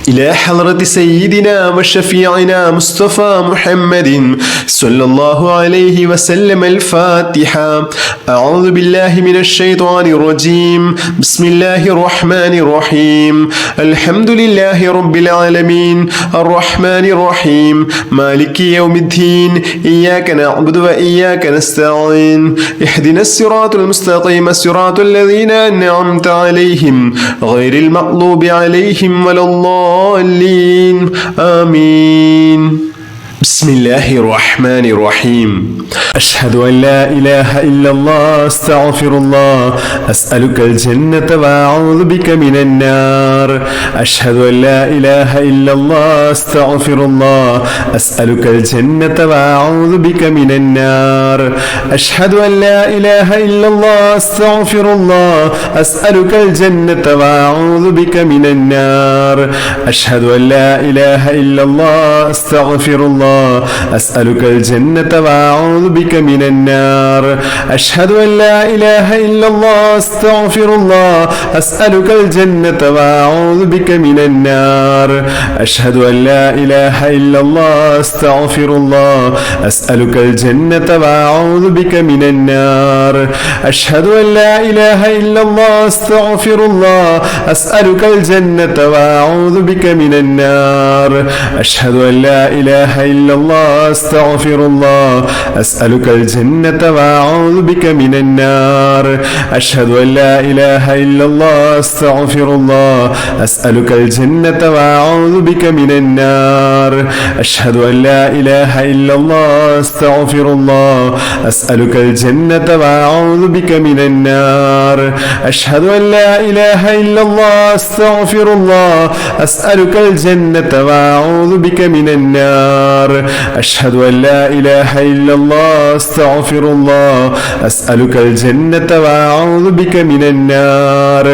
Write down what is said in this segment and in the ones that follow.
إلى حضرة سيدنا وشفيعنا مصطفى محمد صلى الله عليه وسلم. الفاتحة. أعوذ بالله من الشيطان الرجيم. بسم الله الرحمن الرحيم. الحمد لله رب العالمين الرحمن الرحيم مالك يوم الدين إياك نعبد وإياك نستعين اهدنا الصراط المستقيم صراط الذين أنعمت عليهم غير المغضوب عليهم ولا الضالين آمين. بسم الله الرحمن الرحيم. أشهد أن لا إله إلا الله أستغفر الله أسألك الجنة وأعوذ بك من النار. أشهد أن لا إله إلا الله أستغفر الله أسألك الجنة وأعوذ بك من النار. أشهد أن لا إله إلا الله أستغفر الله أسألك الجنة وأعوذ بك من النار. أشهد أن لا إله إلا الله أستغفر الله أسألك الجنة وأعوذ بك من النار. أشهد أن لا إله إلا الله أستغفر الله أسألك الجنة وأعوذ بك من النار. أشهد أن لا إله إلا الله أستغفر الله أسألك الجنة وأعوذ بك من النار. أشهد أن لا إله إلا الله أستغفر الله أسألك الجنة وأعوذ بك من النار. أشهد أن لا إله إلا الله أستغفر الله أسألك الجنة وأعوذ بك من النار. أشهد أن لا إله إلا الله أستغفر الله أسألك الجنة وأعوذ بك من النار. أشهد أن لا إله إلا الله أستغفر الله أسألك الجنة وأعوذ بك من النار. أشهد أن لا إله إلا الله أستغفر الله أسألك الجنة وأعوذ بك من النار. أشهد أن لا إله إلا الله أستغفر الله أسألك الجنة وأعوذ بك من النار.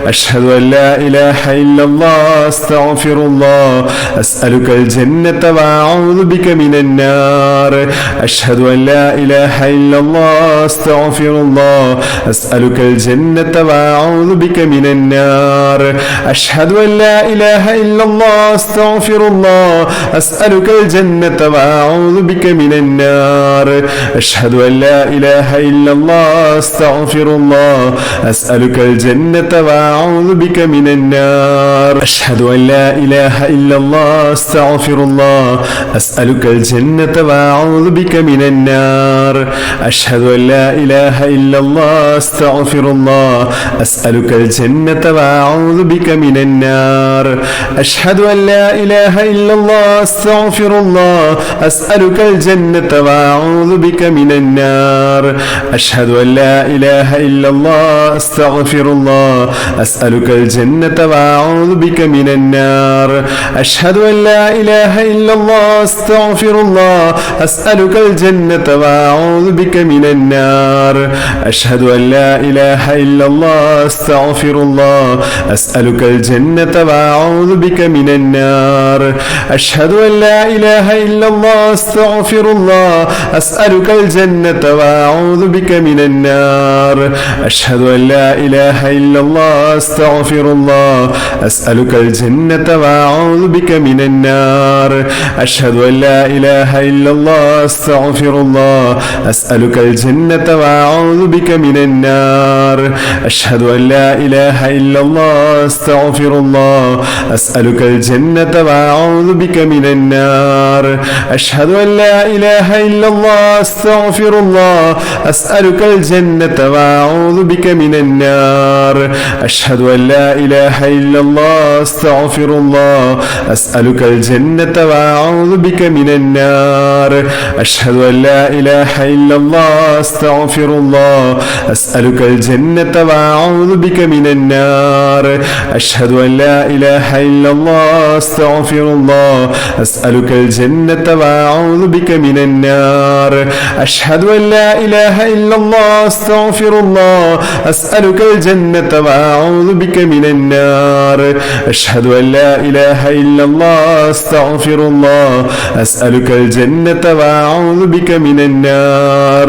أشهد أن لا إله إلا الله أستغفر الله أسألك الجنة وأعوذ بك من النار. أشهد أن لا إله إلا الله أستغفر الله أسألك الجنة وأعوذ بك من النار. أشهد أن لا إله إلا الله أستغفر الله أسألك الجنة وأعوذ بك من النار. أشهد أن لا إله إلا الله أستغفر الله أسألك الجنة وأعوذ بك من النار. أشهد أن لا إله إلا الله أستغفر الله أسألك الجنة وأعوذ بك من النار. أشهد أن لا إله إلا الله أستغفر الله أسألك الجنة وأعوذ بك من النار. أشهد أن لا إله إلا الله أستغفر الله أسألك الجنة وأعوذ بك من النار. أشهد أن لا إله إلا الله أستغفر الله أسألك الجنة وأعوذ بك من النار. أشهد أن لا إله إلا الله أستغفر الله أسألك الجنة وأعوذ بك من النار. أشهد أن لا إله إلا الله أستغفر الله أسألك الجنة وأعوذ بك من النار. أشهد أن لا إله إلا الله أستغفر الله أسألك الجنة وأعوذ بك من النار. أشهد أن لا إله إلا الله أستغفر الله أسألك الجنة وأعوذ بك من النار. أشهد أن لا إله إلا الله أستغفر الله أسألك الجنة وأعوذ بك من النار. أشهد أن لا إله إلا الله أستغفر الله أسألك الجنة وأعوذ بك من النار. أشهد أن لا إله إلا الله أستغفر الله أسألك الجنة وأعوذ بك من النار. أشهد أن لا إله إلا الله أستغفر الله أسألك الجنة وأعوذ بك من النار. أشهد أن لا إله إلا الله أستغفر الله أسألك الجنة وأعوذ بك من النار. أشهد أن لا إله إلا الله أستغفر الله أسألك الجنة وأعوذ بك من النار. أشهد أن لا إله إلا الله أستغفر الله أسألك الجنة وأعوذ بك من النار. أشهد أن لا إله إلا الله أستغفر الله أسألك الجنة وأعوذ بك من النار.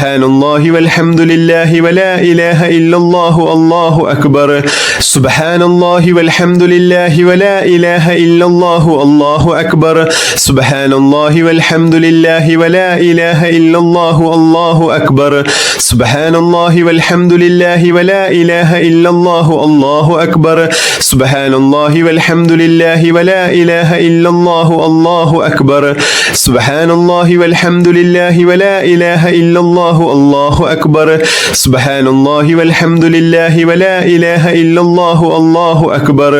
سبحان الله والحمد لله ولا إله إلا الله الله أكبر سبحان الله والحمد لله ولا إله إلا الله الله أكبر سبحان الله والحمد لله ولا إله إلا الله الله أكبر سبحان الله والحمد لله ولا إله إلا الله الله أكبر سبحان الله والحمد لله ولا إله إلا الله الله أكبر سبحان الله والحمد لله ولا إله إلا الله الله أكبر سبحان الله والحمد لله ولا إله إلا الله الله أكبر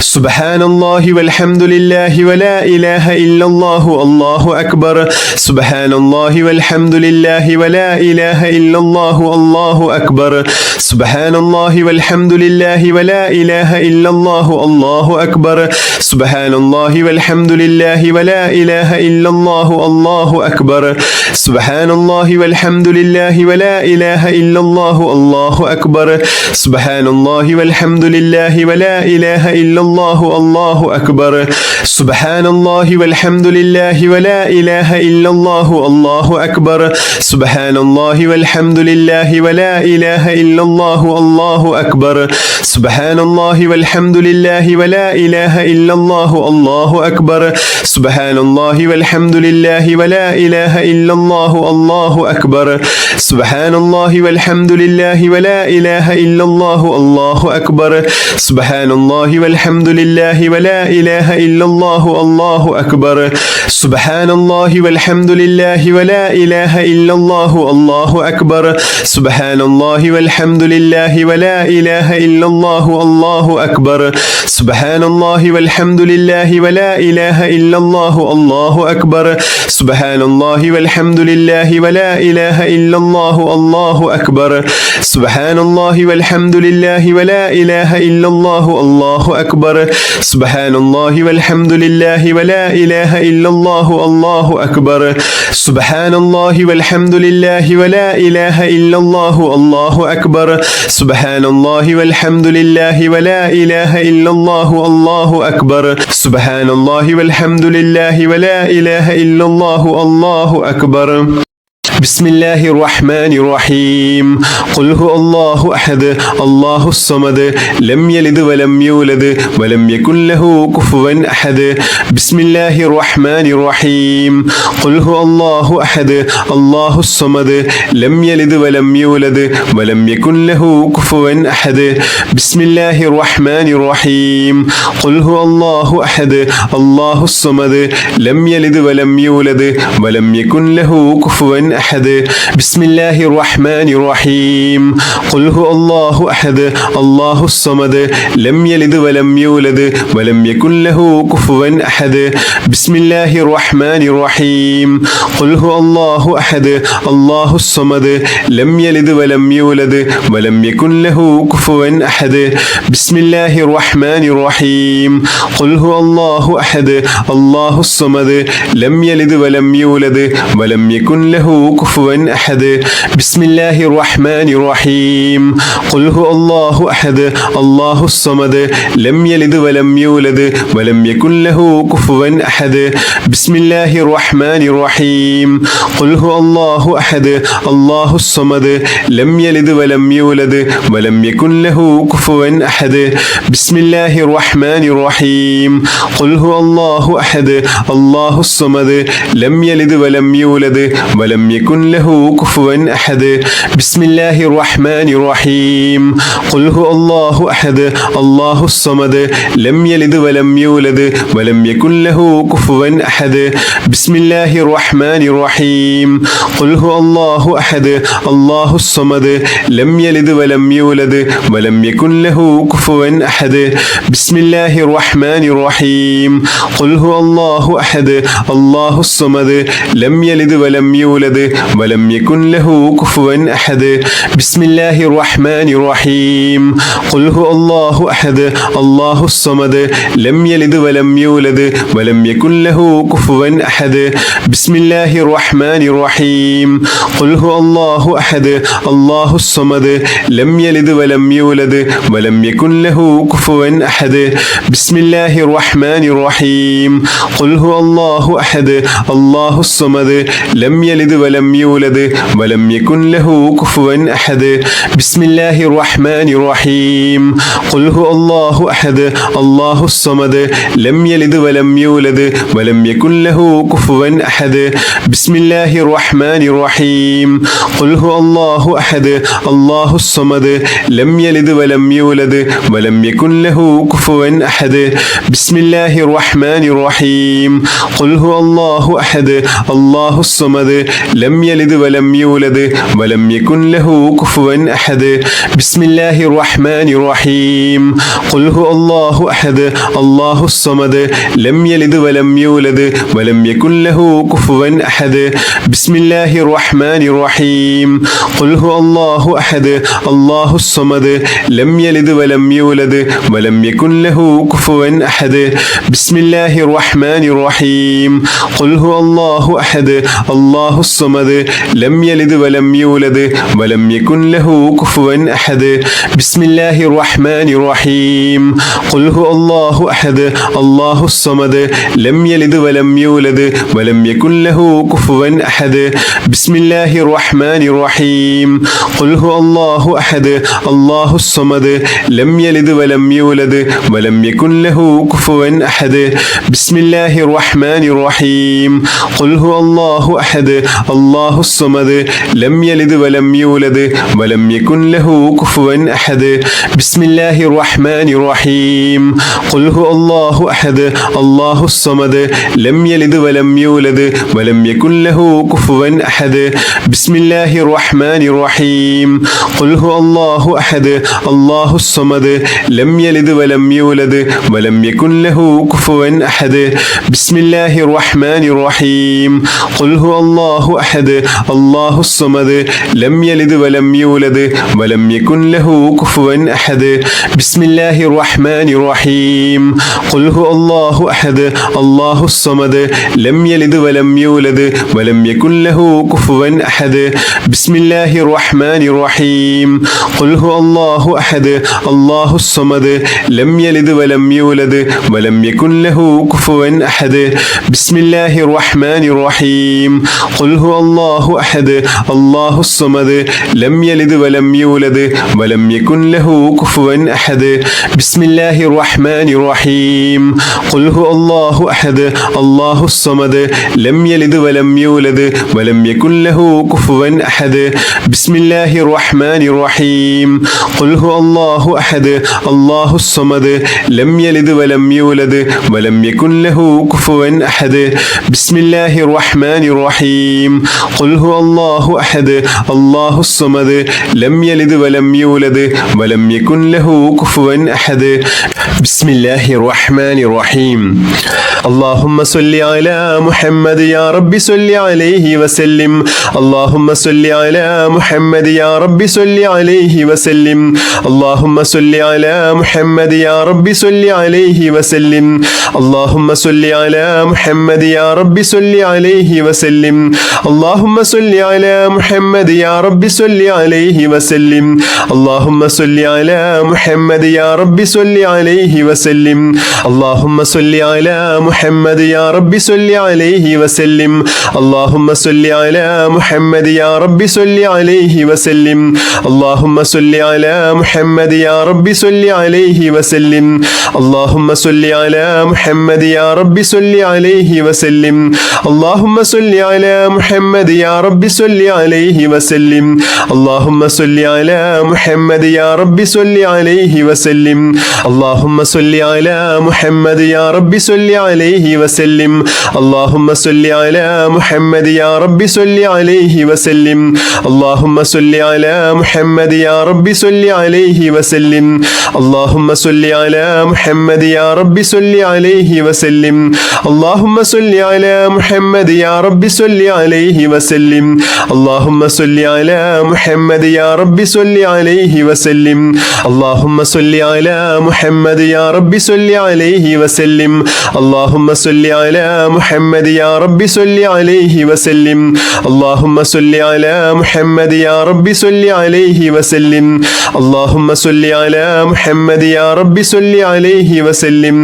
سبحان الله والحمد لله ولا إله إلا الله الله أكبر سبحان الله والحمد لله ولا إله إلا الله الله أكبر سبحان الله والحمد لله ولا إله إلا الله الله أكبر سبحان الله والحمد لله ولا إله إلا الله الله أكبر سبحان الله والحمد لله ولا إله إلا الله الله أكبر سبحان الله والحمد لله ولا إله إلا الله الله أكبر سبحان الله والحمد لله ولا إله إلا الله الله أكبر سبحان الله والحمد لله ولا إله إلا الله الله أكبر سبحان الله والحمد لله ولا إله إلا الله الله أكبر سبحان الله والحمد لله ولا إله إلا الله الله أكبر سبحان الله والحمد لله ولا إله إلا الله الله أكبر سبحان الله والحمد لله ولا إله إلا الله الله أكبر سبحان الله والحمد لله ولا إله إلا الله الله أكبر سبحان الله والحمد لله ولا إله إلا الله الله أكبر سبحان الله والحمد لله ولا إله إلا الله الله أكبر سبحان الله والحمد لله ولا إله إلا الله الله أكبر سبحان الله والحمد لله ولا إله إلا الله الله أكبر سبحان الله والحمد لله ولا إله إلا الله الله أكبر سبحان الله والحمد لله ولا إله إلا الله الله أكبر سبحان الله والحمد لله ولا إله إلا الله الله أكبر سبحان الله والحمد لله ولا إله إلا الله الله أكبر بسم الله الرحمن الرحيم قل هو الله أحد الله الصمد لم يلد ولم يولد ولم يكن له كفوا أحد بسم الله الرحمن الرحيم قل هو الله أحد الله الصمد لم يلد ولم يولد ولم يكن له كفوا أحد بسم الله الرحمن الرحيم قل هو الله أحد الله الصمد لم يلد ولم يولد ولم يكن له كفوا أحد بسم الله الرحمن الرحيم قل هو الله أحد الله الصمد لم يلد ولم يولد ولم يكن له كفوا أحد بسم الله الرحمن الرحيم قل هو الله أحد الله الصمد لم يلد ولم يولد ولم يكن له كفوا أحد بسم الله الرحمن الرحيم قل هو الله أحد الله الصمد لم يلد ولم يولد ولم يكن له كفوا أحد بسم الله الرحمن الرحيم قل هو الله أحد الله الصمد لم يلد ولم يولد ولم يكن له كفوا أحد بسم الله الرحمن الرحيم قل هو الله أحد الله الصمد لم يلد ولم يولد ولم يكن له كفوا أحد بسم الله الرحمن الرحيم قل هو الله أحد الله الصمد لم يلد ولم يولد ولم يكن له كفوا أحد بسم الله الرحمن الرحيم قل هو الله أحد الله الصمد لم يلد ولم يولد ولم يكن له كفوا أحد بسم الله الرحمن الرحيم قل هو الله أحد الله الصمد لم يلد ولم يولد ولم يكن له كفوا أحد بسم الله الرحمن الرحيم قل هو الله أحد الله الصمد لم يلد ولم يولد ولم يكن له كفوا أحد بسم الله الرحمن الرحيم قل هو الله أحد الله الصمد لم يلد ولم يولد ولم يكن له كفوا أحد بسم الله الرحمن الرحيم قل هو الله أحد الله الصمد لم يلد ولم يولد ولم يكن له كفوا أحد بسم الله الرحمن الرحيم قل هو الله أحد الله الصمد لم يلد ولم ولم يولد ولم يكن له كفوا أحد بسم الله الرحمن الرحيم قل هو الله أحد الله الصمد لم يلد ولم يولد ولم يكن له كفوا أحد بسم الله الرحمن الرحيم قل هو الله أحد الله الصمد لم يلد ولم يولد ولم يكن له كفوا أحد بسم الله الرحمن الرحيم قل هو الله أحد الله الصمد لم يلد ولم يولد ولم يكن له كفوا أحد بسم الله الرحمن الرحيم قل هو الله أحد الله الصمد لم يلد ولم يولد ولم يكن له كفوا أحد بسم الله الرحمن الرحيم قل هو الله أحد الله الصمد لم يلد ولم يولد ولم يكن له كفوا أحد بسم الله الرحمن الرحيم قل هو الله أحد الله الصمد لم يلد ولم يولد ولم يكن له كفوا أحد بسم الله الرحمن الرحيم قل هو الله أحد الله الصمد لم يلد ولم يولد ولم يكن له كفوا أحد بسم الله الرحمن الرحيم قل هو الله أحد الله الصمد لم يلد ولم يولد ولم يكن له كفوا أحد بسم الله الرحمن الرحيم قل هو الله أحد الله الصمد لم يلد ولم يولد ولم يكن له كفوا أحد بسم الله الرحمن الرحيم قل هو الله أحد الله الصمد لم يلد ولم يولد ولم يكن له كفوا أحد بسم الله الرحمن الرحيم قل هو الله أحد الله الصمد لم يلد ولم يولد ولم يكن له كفوا أحد بسم الله الرحمن الرحيم قل هو الله أحد الله الصمد لم يلد ولم يولد ولم يكن له كفوا أحد بسم الله الرحمن الرحيم قل هو الله أحد الله الصمد لم يلد ولم يولد ولم يكن له كفوا أحد بسم الله الرحمن الرحيم قل هو الله أحد الله الصمد لم يلد ولم يولد ولم يكن له كفوا أحد بسم الله الرحمن الرحيم قل هو الله أحد الله الصمد لم يلد ولم يولد ولم يكن له كفوا أحد بسم الله الرحمن الرحيم قل هو الله أحد الله الصمد لم يلد ولم يولد ولم يكن له كفوا أحد بسم الله الرحمن الرحيم قل هو الله أحد الله الصمد لم يلد ولم يولد ولم يكن له كفوا أحد بسم الله الرحمن الرحيم قل هو الله أحد الله الصمد لم يلد ولم يولد ولم يكن له كفوا أحد بسم الله الرحمن الرحيم اللهم صل على محمد يا رب صل عليه وسلم اللهم صل على محمد يا رب صل عليه وسلم اللهم صل على محمد يا رب صل عليه وسلم اللهم صل على محمد يا رب صل عليه وسلم اللهم صل على محمد يا رب صل عليه وسلم اللهم صل على محمد يا رب صل عليه وسلم اللهم صل على محمد يا رب صل عليه وسلم اللهم صل على محمد يا رب صل عليه وسلم اللهم صل على محمد يا رب صل عليه وسلم اللهم صل على محمد يا رب صل عليه وسلم اللهم صل على محمد يا رب صل عليه وسلم اللهم صل على محمد يا رب صل عليه وسلم اللهم صل على محمد يا رب صل عليه وسلم اللهم صل على محمد يا رب صل عليه وسلم اللهم صل على محمد يا رب صل عليه وسلم اللهم صل على محمد يا رب صل عليه وسلم اللهم صل على محمد يا رب صل عليه وسلم اللهم صل على محمد يا رب صل عليه وسلم اللهم صل على محمد محمد يا رب صل عليه وسلم اللهم صل على محمد يا رب صل عليه وسلم اللهم صل على محمد يا رب صل عليه وسلم اللهم صل على محمد يا رب صل عليه وسلم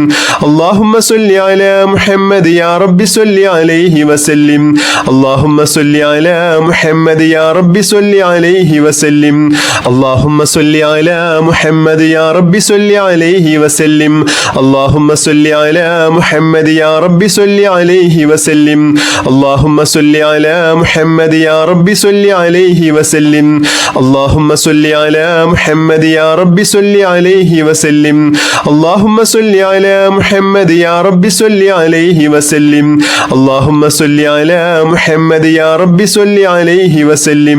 اللهم صل على محمد يا رب صل عليه وسلم اللهم صل على محمد يا رب صل عليه وسلم اللهم صل على محمد يا رب صل عليه وسلم اللهم صل على محمد يا رب صل عليه وسلم اللهم صل على محمد يا رب صل عليه وسلم اللهم صل على محمد يا رب صل عليه وسلم اللهم صل على محمد يا رب صل عليه وسلم اللهم صل على محمد يا رب صل عليه وسلم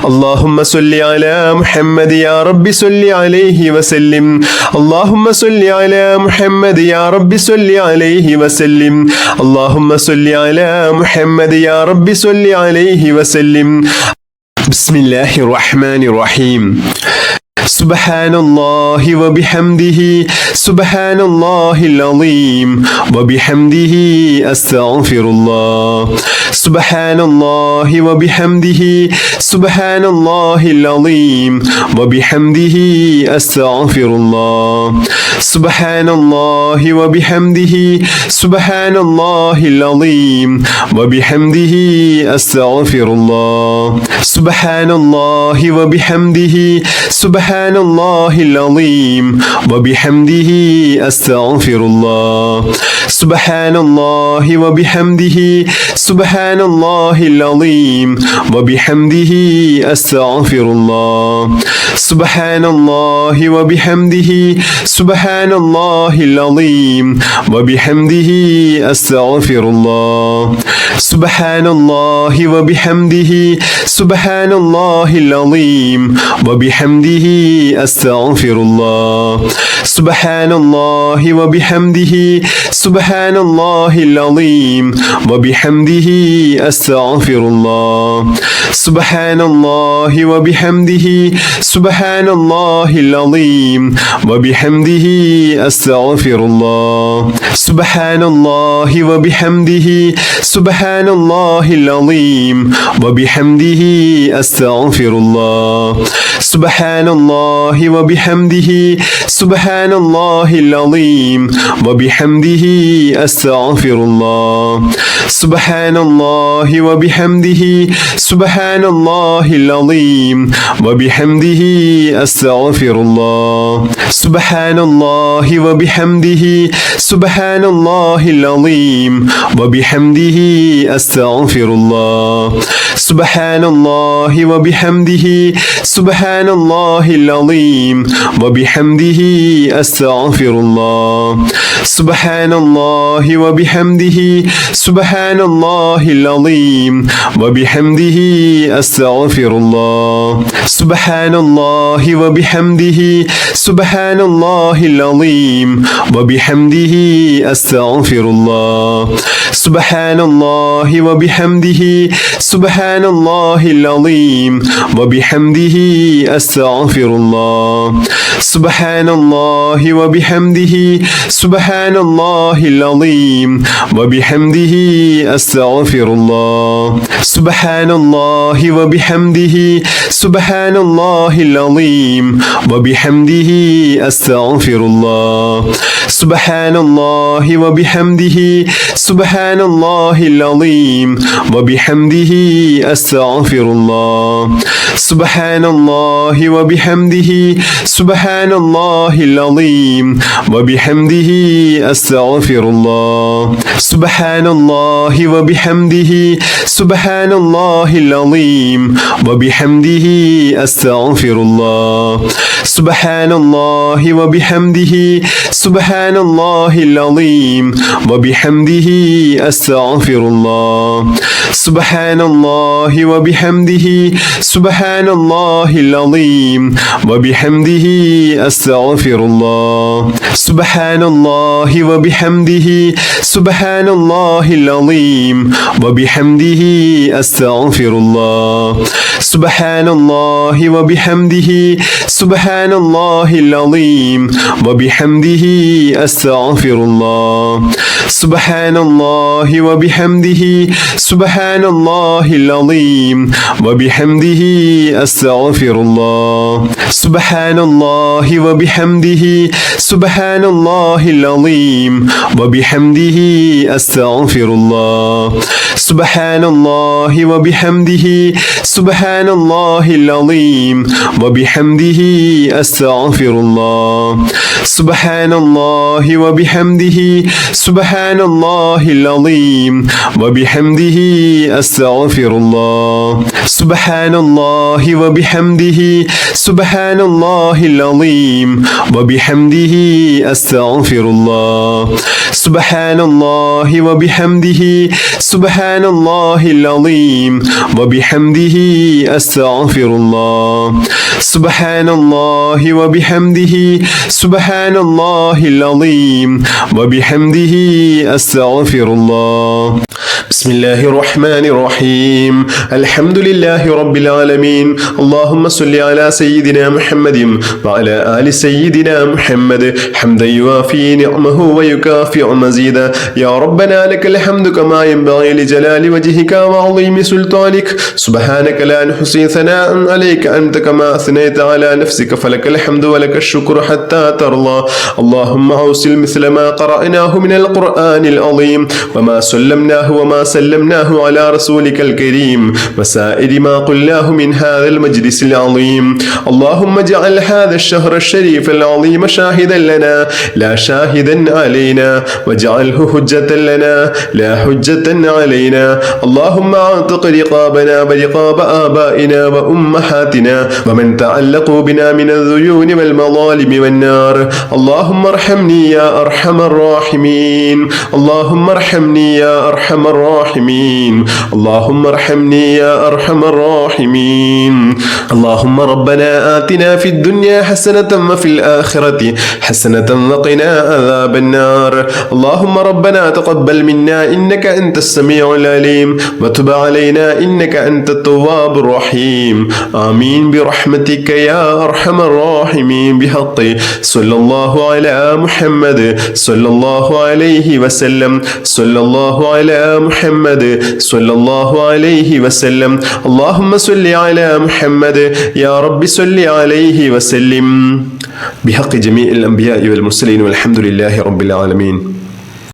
اللهم صل على محمد يا رب صل عليه وسلم اللهم صل على محمد يا رب صل عليه وسلم اللهم صل على محمد يا رب صل عليه وسلم بسم الله الرحمن الرحيم سبحان الله وبحمده سبحان الله العظيم وبحمده أستغفر الله سبحان الله وبحمده سبحان الله العظيم وبحمده أستغفر الله سبحان الله وبحمده سبحان الله العظيم وبحمده أستغفر الله سبحان الله وبحمده سبحان الله العظيم وبحمده أستغفر الله سبحان الله وبحمده سبحان الله العظيم وبحمده أستغفر الله سبحان الله وبحمده سبحان الله العظيم وبحمده أستغفر الله سبحان الله وبحمده سبحان الله العظيم وبحمده أستغفر الله سبحان الله وبحمده سبحان الله العظيم وبحمده أستغفر الله سبحان الله وبحمده سبحان الله العظيم وبحمده أستغفر الله سبحان الله وبحمده سبحان الله العظيم وبحمده أستغفر الله سبحان الله وبحمده سبحان الله العظيم وبحمده أستغفر الله سبحان الله وبحمده سبحان الله العظيم وبحمده أستغفر الله سبحان الله وبحمده سبحان الله العظيم وبحمده أستغفر الله سبحان الله وبحمده سبحان الله العظيم وبحمده أستغفر الله سبحان الله وبحمده سبحان الله العظيم وبحمده أستغفر الله سبحان الله وبحمده سبحان الله العظيم وبحمده أستغفر الله سبحان الله وبحمده سبحان الله العظيم وبحمده أستغفر الله سبحان الله وبحمده سبحان الله العظيم وبحمده أستغفر الله سبحان الله وبحمده سبحان الله العظيم وبحمده أستغفر الله سبحان الله وبحمده سبحان الله العظيم وبحمده أستغفر الله سبحان الله وبحمده سبحان الله العظيم وبحمده أستغفر الله سبحان الله وبحمده سبحان الله العظيم وبحمده أستغفر الله سبحان الله وبحمده سبحان الله العظيم وبحمده أستغفر الله سبحان الله وبحمده سبحان الله العظيم وبحمده أستغفر الله سبحان الله وبحمده سبحان الله العظيم العظيم وبحمده أستغفر الله سبحان الله وبحمده سبحان الله العظيم وبحمده أستغفر الله سبحان الله وبحمده سبحان الله العظيم وبحمده أستغفر الله سبحان الله وبحمده سبحان الله العظيم وبحمده أستغفر الله سبحان الله وبحمده سبحان الله العظيم وبحمده أستغفر الله سبحان الله وبحمده سبحان الله العظيم وبحمده أستغفر الله سبحان الله وبحمده سبحان الله العظيم وبحمده أستغفر الله سبحان الله وبحمده سبحان الله العظيم وبحمده أستغفر الله سبحان الله وبحمده سبحان الله العظيم وبحمده أستغفر الله بسم الله الرحمن الرحيم الحمد لله رب العالمين اللهم صل على سيدنا محمد وعلى آل سيدنا محمد حمدا يوافي نعمه ويكافئ مزيدا يا ربنا لك الحمد كما ينبغي لجلال وجهك وعظيم سلطانك سبحانك لا نحصي ثناء عليك أنت كما أثنيت على نفسك فلك الحمد ولك الشكر حتى ترضى اللهم أوصل مثل ما قرأناه من القرآن العظيم وما سلمناه وما سلمناه على رسولك الكريم وسائر ما قلناه من هذا المجلس العظيم اللهم اجعل هذا الشهر الشريف العظيم شاهدا لنا لا شاهدا علينا واجعله حجة لنا لا حجة علينا اللهم اعتق رقابنا ورقاب آبائنا وأمهاتنا ومن تعلقوا بنا من الذيون والمظالم والنار اللهم ارحمني يا أرحم الراحمين اللهم ارحمني يا أرحم الراحمين اللهم ارحمني يا أرحم الراحمين اللهم ربنا آتنا في الدنيا حسنة وفي الآخرة حسنة وقنا عذاب النار اللهم ربنا تقبل منا إنك أنت السميع العليم وتب علينا إنك أنت التواب الرحيم آمين برحمتك يا أرحم الراحمين بحق صلى الله على محمد صلى الله عليه وسلم صلى الله على محمد صلى الله عليه وسلم اللهم صل على محمد يا رب صل عليه وسلم بحق جميع الأنبياء والمرسلين والحمد لله رب العالمين